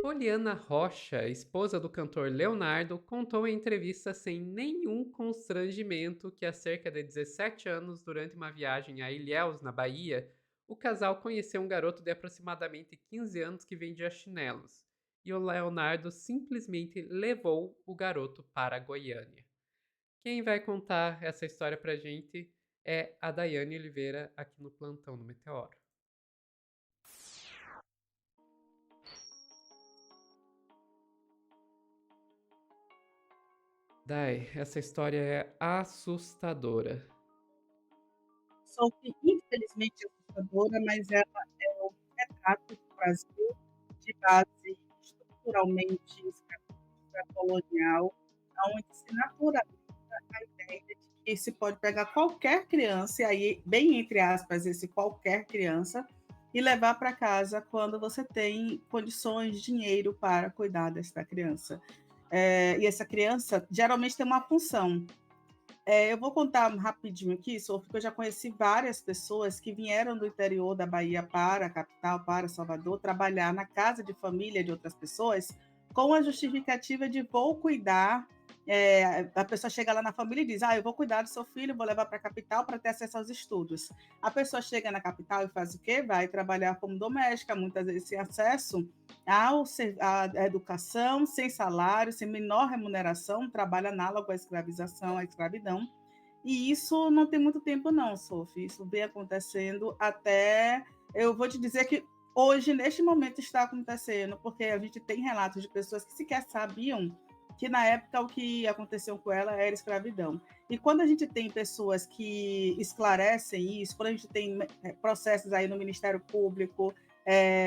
Poliana Rocha, esposa do cantor Leonardo, contou em entrevista sem nenhum constrangimento que há cerca de 17 anos, durante uma viagem a Ilhéus, na Bahia, o casal conheceu um garoto de aproximadamente 15 anos que vendia chinelos, e o Leonardo simplesmente levou o garoto para Goiânia. Quem vai contar essa história pra gente é a Daiane Oliveira, aqui no Plantão do Meteoro. Dai, essa história é assustadora. Só que infelizmente é assustadora, mas ela é um retrato do Brasil de base estruturalmente escravista colonial, onde se naturaliza a ideia de que se pode pegar qualquer criança, e aí, bem entre aspas, esse qualquer criança, e levar para casa quando você tem condições, dinheiro para cuidar dessa criança. E essa criança geralmente tem uma função. Eu vou contar rapidinho aqui, Sofia, porque eu já conheci várias pessoas que vieram do interior da Bahia para a capital, para Salvador, trabalhar na casa de família de outras pessoas, com a justificativa de vou cuidar. A pessoa chega lá na família e diz: eu vou cuidar do seu filho, vou levar para a capital para ter acesso aos estudos. A pessoa chega na capital e faz o quê? Vai trabalhar como doméstica, muitas vezes sem acesso à educação, sem salário, sem menor remuneração, trabalho análogo à escravização, à escravidão. E isso não tem muito tempo, não, Sophie. Isso vem acontecendo até. Eu vou te dizer que hoje, neste momento, está acontecendo, porque a gente tem relatos de pessoas que sequer sabiam que na época o que aconteceu com ela era escravidão. E quando a gente tem pessoas que esclarecem isso, quando a gente tem processos aí no Ministério Público,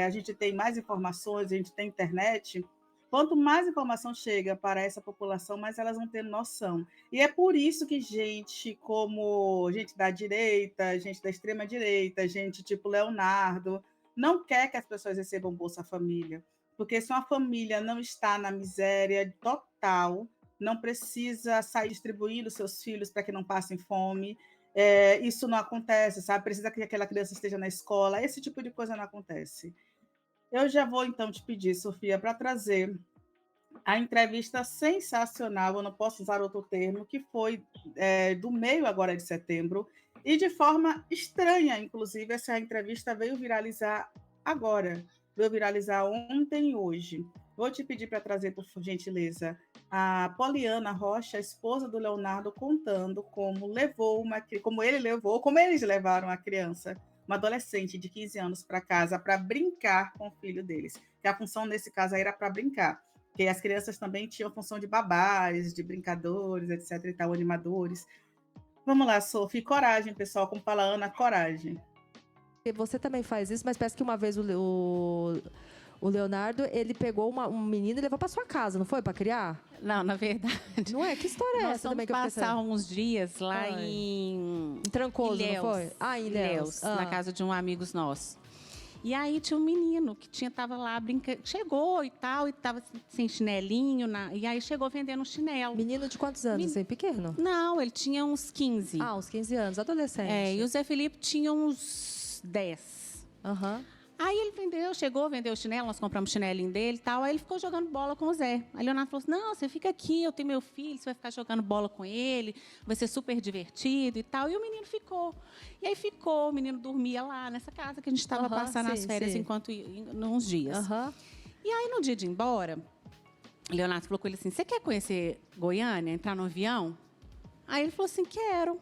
a gente tem mais informações, a gente tem internet, quanto mais informação chega para essa população, mais elas vão ter noção. E é por isso que gente como gente da direita, gente da extrema direita, gente tipo Leonardo, não quer que as pessoas recebam Bolsa Família. Porque se uma família não está na miséria total, não precisa sair distribuindo seus filhos para que não passem fome, isso não acontece, sabe? Precisa que aquela criança esteja na escola, esse tipo de coisa não acontece. Eu já vou então te pedir, Sofia, para trazer a entrevista sensacional, eu não posso usar outro termo, que foi do meio agora de setembro, e de forma estranha, inclusive, essa entrevista veio viralizar agora, veio viralizar ontem e hoje. Vou te pedir para trazer, por gentileza, a Poliana Rocha, esposa do Leonardo, contando como eles levaram a criança, uma adolescente de 15 anos, para casa para brincar com o filho deles. Que a função nesse caso aí era para brincar, porque as crianças também tinham função de babás, de brincadores, etc. e tal, animadores. Vamos lá, Sophie, coragem, pessoal, como fala a Ana, coragem. Você também faz isso, mas parece que uma vez o Leonardo, ele pegou um menino e levou pra sua casa, não foi? Pra criar? Não, na verdade. Não é? Que história é Nós essa fomos também que eu fiquei passar sabendo? uns dias lá Ai. em Trancoso, Ilhéus. não foi? Em Ilhéus. Na casa de um amigo nosso. E aí tinha um menino que tava lá brincando, chegou e tal, e tava sem chinelinho, e aí chegou vendendo um chinelo. Menino de quantos anos, assim, pequeno? Não, ele tinha uns 15. Uns 15 anos, adolescente. E o Zé Felipe tinha uns 10. Aham. Aí ele vendeu o chinelo, nós compramos o chinelinho dele e tal. Aí ele ficou jogando bola com o Zé. Aí o Leonardo falou assim: não, você fica aqui, eu tenho meu filho, você vai ficar jogando bola com ele, vai ser super divertido e tal. E o menino ficou. E aí ficou, o menino dormia lá nessa casa que a gente estava passando as férias uns dias. E aí, no dia de ir embora, o Leonardo falou com ele assim: você quer conhecer Goiânia, entrar no avião? Aí ele falou assim: quero.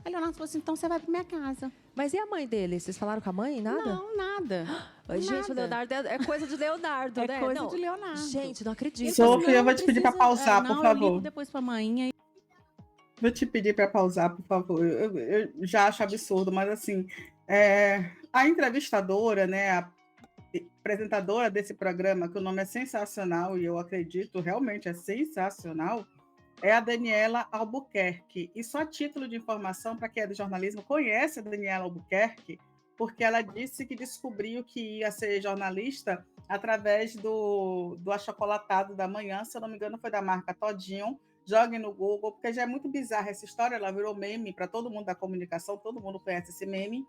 Aí o Leonardo falou assim: então você vai para minha casa. Mas e a mãe dele? Vocês falaram com a mãe? Nada? Não, nada. Gente, nada. o Leonardo é coisa de Leonardo, né? É coisa de Leonardo. Gente, não acredito. Sofia, eu vou te pedir para pausar, por favor. Eu ligo depois para a mãe. Vou te pedir para pausar, por favor. Eu já acho absurdo, mas assim, a entrevistadora, né, a apresentadora desse programa, que o nome é sensacional e eu acredito realmente é sensacional, é a Daniela Albuquerque. E só a título de informação, para quem é do jornalismo, conhece a Daniela Albuquerque, porque ela disse que descobriu que ia ser jornalista através do achocolatado da manhã, se eu não me engano, foi da marca Todinho. Joguem no Google, porque já é muito bizarra essa história, ela virou meme para todo mundo da comunicação, todo mundo conhece esse meme.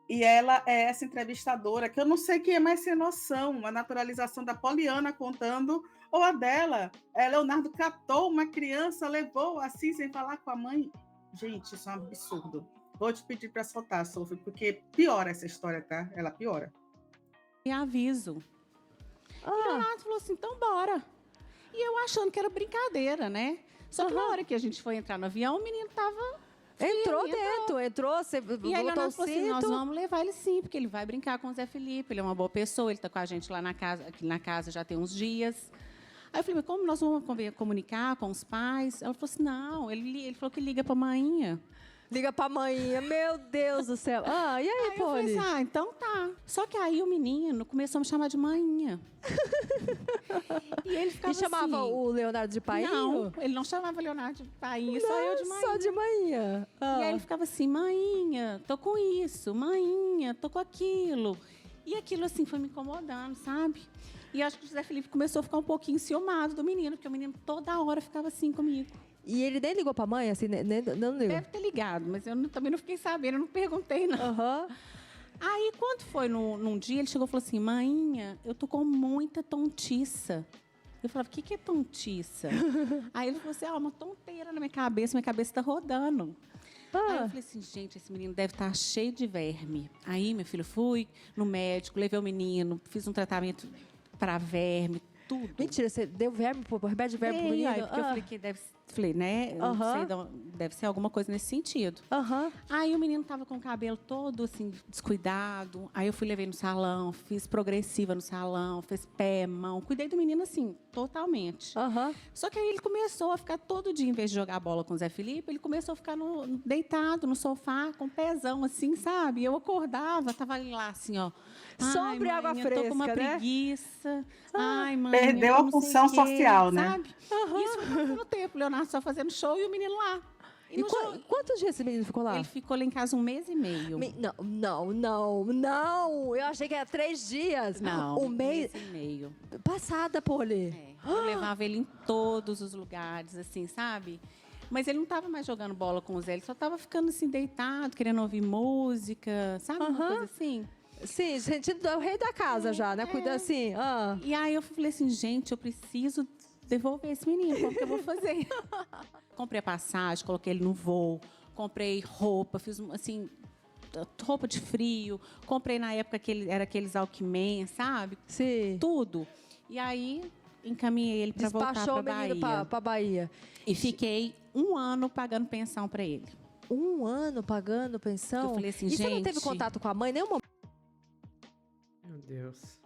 E ela é essa entrevistadora, que eu não sei quem é mais sem noção, a naturalização da Poliana contando, ou a dela. Leonardo catou uma criança, levou assim, sem falar com a mãe. Gente, isso é um absurdo. Vou te pedir para soltar, Sophie, porque piora essa história, tá? Ela piora. E aviso. E Ah, Leonardo falou assim, então bora. E eu achando que era brincadeira, né? Só que na hora que a gente foi entrar no avião, o menino tava... entrou Sim, dentro, você E aí botou o Leonardo falou assim, nós cinto. vamos levar ele sim, porque ele vai brincar com o Zé Felipe, ele é uma boa pessoa, ele tá com a gente lá na casa, aqui na casa já tem uns dias. Aí eu falei, mas como nós vamos comunicar com os pais? Ela falou assim, não, ele falou que liga pra mainha. Liga pra mãe, meu Deus do céu. Ah, e aí, Aí eu falei Poli? assim, então tá. Só que aí o menino começou a me chamar de mainha. E ele ficava E chamava assim, o Leonardo de pai? não, ele não chamava Leonardo de painho, só eu de mainha. Só de manhã. E aí ele ficava assim, mainha, tô com isso, mainha, tô com aquilo. E aquilo, assim, foi me incomodando, sabe? E acho que o José Felipe começou a ficar um pouquinho ciumado do menino, porque o menino toda hora ficava assim comigo. E ele nem ligou pra mãe, assim, não ligou? Deve ter ligado, mas eu também não fiquei sabendo, eu não perguntei, não. Aham. Aí, quando foi num dia, ele chegou e falou assim, mainha, eu tô com muita tontiça. Eu falava, o que é tontiça? Aí ele falou assim, uma tonteira na minha cabeça tá rodando. Aí eu falei assim, gente, esse menino deve estar cheio de verme. Aí, meu filho, fui no médico, levei o menino, fiz um tratamento para verme, tudo. Mentira, você deu verme, remédio de verme pro Dei, menino? aí, porque eu falei que falei, né? Eu não sei, deve ser alguma coisa nesse sentido. Aham. Aí o menino tava com o cabelo todo assim, descuidado. Aí eu levei no salão, fiz progressiva no salão, fiz pé, mão. Cuidei do menino assim, totalmente. Aham. Só que aí ele começou a ficar todo dia, em vez de jogar bola com o Zé Felipe, ele começou a ficar deitado no sofá, com o pezão assim, sabe? E eu acordava, tava ali lá assim, ó. Sobre Ai, água mãe, eu tô com uma fresca, né? preguiça. Ai, mãe, Perdeu eu a não sei função quê, social, né? sabe? Isso foi passando o tempo, o Leonardo só fazendo show e o menino lá. E quantos dias esse menino ficou lá? Ele ficou lá em casa 1 mês e meio. Não. Eu achei que era 3 dias. Não, Um 1 mês. mês e meio. Passada, Poli. É, eu levava ele em todos os lugares, assim, sabe? Mas ele não estava mais jogando bola com o Zé, ele só estava ficando assim, deitado, querendo ouvir música, sabe? Uma coisa assim. Sim, sentido é o rei da casa já, né? Cuida assim. E aí eu falei assim, gente, eu preciso devolver esse menino, como que eu vou fazer? Comprei a passagem, coloquei ele no voo, comprei roupa, fiz assim, roupa de frio, comprei na época era aqueles Alckmin, sabe? Sim. Tudo. E aí encaminhei ele para voltar Despachou para o menino Bahia. pra Bahia. E fiquei 1 ano pagando pensão para ele. 1 ano pagando pensão? Eu falei assim, e você não gente, teve contato com a mãe em nenhum momento? Meu Deus.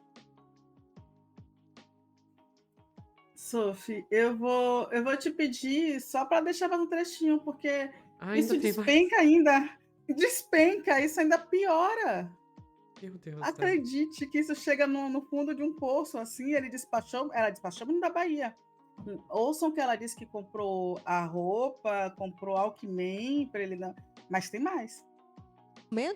Sophie, eu vou te pedir só para deixar mais um trechinho, porque isso Ainda tem mais. despenca ainda. Despenca, isso ainda piora. Meu Deus. Acredite que isso chega no fundo de um poço, assim, ela despachou o menino da Bahia. Ouçam que ela disse que comprou a roupa, comprou Alckmin para ele não. Mas tem mais.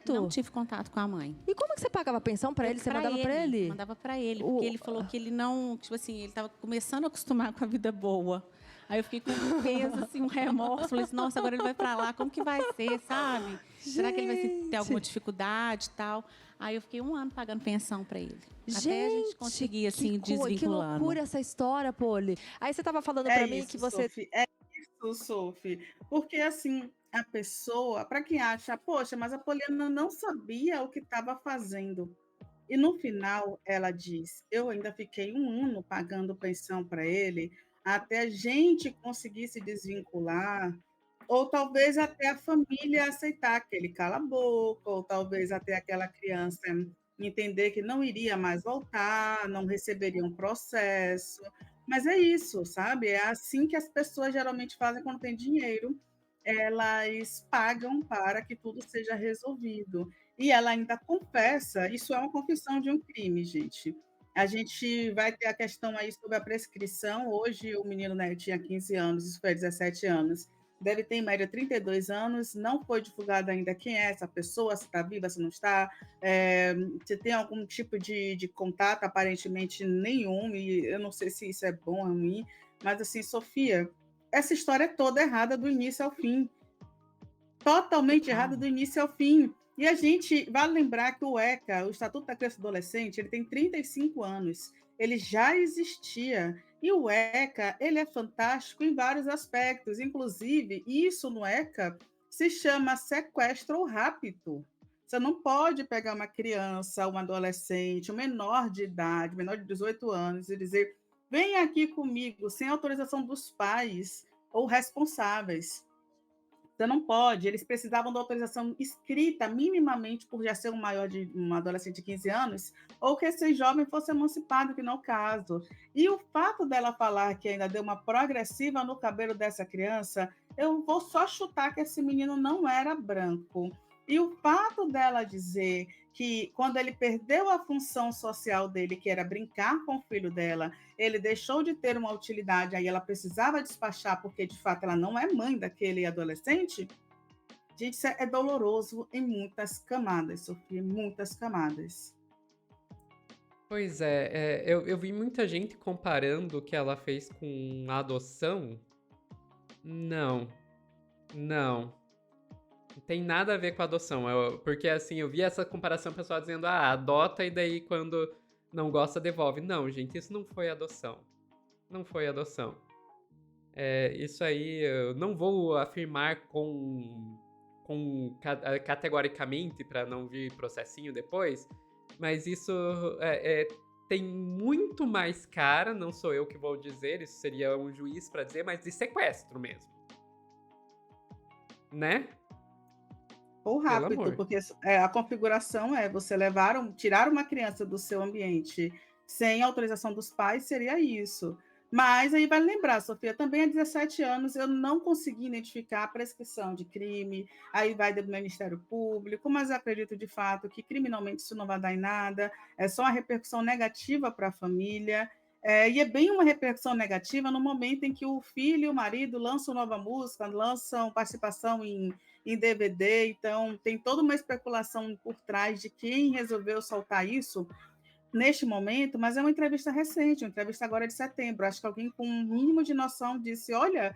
não tive contato com a mãe. E como que você pagava pensão pra ele? Você mandava pra ele? Mandava pra ele, porque ele falou que ele não, tipo assim, ele tava começando a acostumar com a vida boa. Aí eu fiquei com um peso, assim, um remorso. Falei assim, nossa, agora ele vai pra lá, como que vai ser, sabe? Será que ele vai ter alguma dificuldade e tal? Aí eu fiquei 1 ano pagando pensão pra ele. Até a gente conseguir, assim, desvinculando. Que loucura essa história, Poli. Aí você tava falando pra mim que você... Sophie, é isso, Sophie. Porque, assim, a pessoa, para quem acha, poxa, mas a Poliana não sabia o que estava fazendo. E no final ela diz, eu ainda fiquei 1 ano pagando pensão para ele, até a gente conseguir se desvincular, ou talvez até a família aceitar que ele cala a boca, ou talvez até aquela criança entender que não iria mais voltar, não receberia um processo. Mas é isso, sabe? É assim que as pessoas geralmente fazem quando tem dinheiro. Elas pagam para que tudo seja resolvido. E ela ainda confessa, isso é uma confissão de um crime, gente. A gente vai ter a questão aí sobre a prescrição. Hoje o menino, né, tinha 15 anos, isso foi 17 anos. Deve ter, em média, 32 anos. Não foi divulgado ainda quem é essa pessoa, se está viva, se não está. Se tem algum tipo de contato, aparentemente nenhum. E eu não sei se isso é bom ou ruim. Mas, assim, Sofia, essa história é toda errada do início ao fim. Totalmente errada do início ao fim. E a gente vale lembrar que o ECA, o Estatuto da Criança e do Adolescente, ele tem 35 anos, ele já existia. E o ECA, ele é fantástico em vários aspectos, inclusive isso no ECA se chama sequestro ou rapto. Você não pode pegar uma criança, um adolescente, um menor de idade, menor de 18 anos, e dizer: vem aqui comigo, sem autorização dos pais ou responsáveis. Você não pode. Eles precisavam da autorização escrita, minimamente, por já ser um adolescente de 15 anos, ou que esse jovem fosse emancipado, que não é o caso. E o fato dela falar que ainda deu uma progressiva no cabelo dessa criança, eu vou só chutar que esse menino não era branco. E o fato dela dizer que quando ele perdeu a função social dele, que era brincar com o filho dela, ele deixou de ter uma utilidade, aí ela precisava despachar, porque de fato ela não é mãe daquele adolescente. Gente, isso é doloroso em muitas camadas, Sofia, muitas camadas. Pois é, eu vi muita gente comparando o que ela fez com a adoção. Não, não. Não tem nada a ver com a adoção. Porque assim, eu vi essa comparação, o pessoal dizendo, adota e daí quando não gosta, devolve. Não, gente, isso não foi adoção. Não foi adoção. Isso aí eu não vou afirmar categoricamente para não vir processinho depois, mas isso tem muito mais cara, não sou eu que vou dizer, isso seria um juiz para dizer, mas de sequestro mesmo. Né? Ou rápido, porque a configuração você tirar uma criança do seu ambiente sem autorização dos pais, seria isso. Mas aí vale lembrar, Sofia, também há 17 anos eu não consegui identificar a prescrição de crime, aí vai do Ministério Público, mas eu acredito de fato que criminalmente isso não vai dar em nada, é só uma repercussão negativa para a família, e é bem uma repercussão negativa no momento em que o filho e o marido lançam nova música, lançam participação em DVD, então tem toda uma especulação por trás de quem resolveu soltar isso neste momento, mas é uma entrevista recente, uma entrevista agora de setembro. Acho que alguém com um mínimo de noção disse: olha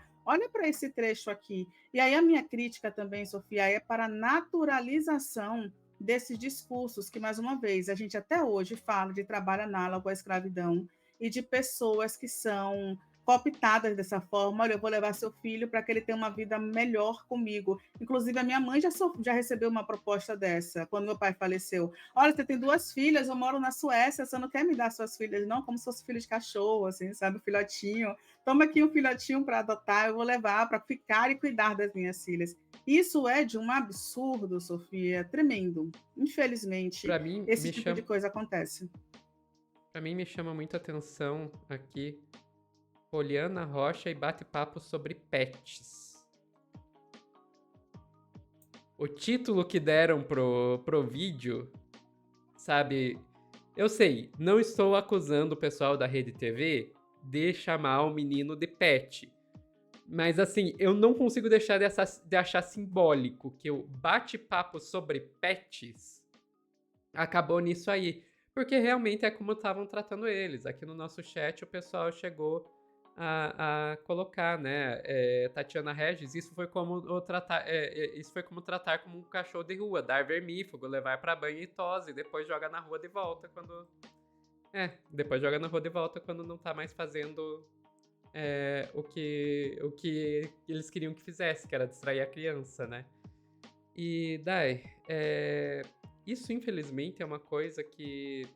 para esse trecho aqui. E aí a minha crítica também, Sofia, é para a naturalização desses discursos que, mais uma vez, a gente até hoje fala de trabalho análogo à escravidão e de pessoas que são cooptadas dessa forma. Olha, eu vou levar seu filho para que ele tenha uma vida melhor comigo. Inclusive, a minha mãe já recebeu uma proposta dessa, quando meu pai faleceu. Olha, você tem 2 filhas, eu moro na Suécia, você não quer me dar suas filhas, não? Como se fosse filho de cachorro, assim, sabe? Filhotinho. Toma aqui um filhotinho para adotar, eu vou levar para ficar e cuidar das minhas filhas. Isso é de um absurdo, Sofia, tremendo. Infelizmente, esse tipo de coisa acontece. Para mim, me chama muita atenção aqui Poliana Rocha e bate-papo sobre pets. O título que deram pro vídeo, sabe? Eu sei, não estou acusando o pessoal da Rede TV de chamar o menino de pet. Mas assim, eu não consigo deixar de achar simbólico que o bate-papo sobre pets acabou nisso aí. Porque realmente é como estavam tratando eles. Aqui no nosso chat o pessoal chegou a colocar, né? Tatiana Regis, isso foi como tratar como um cachorro de rua, dar vermífugo, levar para banho e tosse, depois joga na rua de volta quando não tá mais fazendo o que eles queriam que fizesse, que era distrair a criança, né? E Dai, isso infelizmente é uma coisa que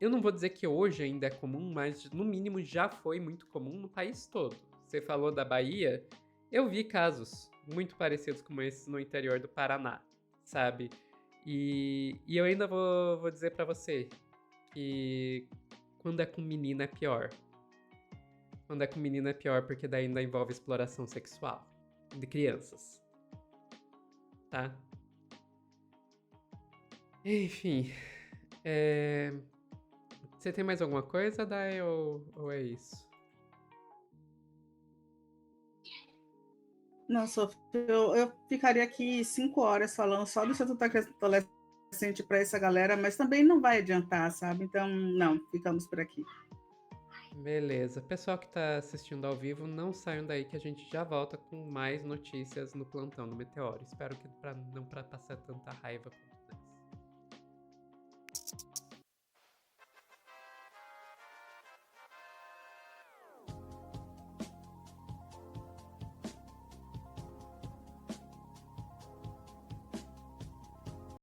eu não vou dizer que hoje ainda é comum, mas no mínimo já foi muito comum no país todo. Você falou da Bahia, eu vi casos muito parecidos como esses no interior do Paraná, sabe? E eu ainda vou dizer pra você que quando é com menina é pior. Quando é com menina é pior porque daí ainda envolve exploração sexual de crianças. Tá? Enfim, você tem mais alguma coisa, Dai, ou é isso? Não, Sofia, eu ficaria aqui 5 horas falando só do Estatuto da Criança e do Adolescente para essa galera, mas também não vai adiantar, sabe? Então, não, ficamos por aqui. Beleza. Pessoal que tá assistindo ao vivo, não saiam daí que a gente já volta com mais notícias no plantão do Meteoro. Espero que não para passar tanta raiva com